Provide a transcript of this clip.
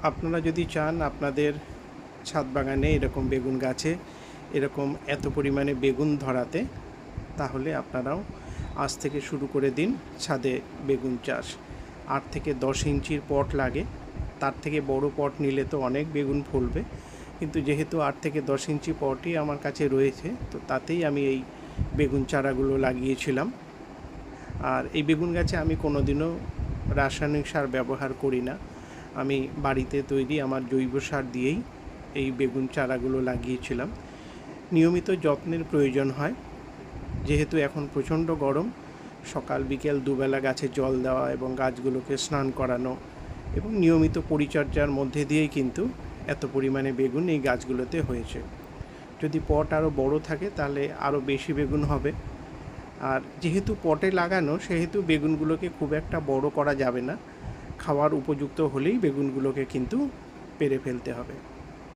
আপনারা যদি চান আপনাদের ছাদ বাগানে এরকম বেগুন গাছে এরকম এত পরিমাণে বেগুন ধরাতে, তাহলে আপনারাও আজ থেকে শুরু করে দিন ছাদে বেগুন চাষ। 8 থেকে 10 ইঞ্চির পট লাগে, তার থেকে বড় পট নিলে তো অনেক বেগুন ফলবে, কিন্তু যেহেতু 8 থেকে 10 ইঞ্চি পটই আমার কাছে রয়েছে, তো তাতেই আমি এই বেগুন চারাগুলো লাগিয়েছিলাম। আর এই বেগুন গাছে আমি কোনোদিনও রাসায়নিক সার ব্যবহার করি না। আমি বাড়িতে তৈরি আমার জৈব সার দিয়েই এই বেগুন চারাগুলো লাগিয়েছিলাম। নিয়মিত যত্নের প্রয়োজন হয়, যেহেতু এখন প্রচণ্ড গরম। সকাল বিকেল দুবেলা গাছে জল দেওয়া এবং গাছগুলোকে স্নান করানো এবং নিয়মিত পরিচর্যার মধ্যে দিয়েই কিন্তু এত পরিমাণে বেগুন এই গাছগুলোতে হয়েছে। যদি পট আরও বড় থাকে তাহলে আরও বেশি বেগুন হবে। আর যেহেতু পটে লাগানো, সেহেতু বেগুনগুলোকে খুব একটা বড় করা যাবে না। খাওয়ার উপযুক্ত হলেই বেগুনগুলোকে কিন্তু পেরে ফেলতে হবে।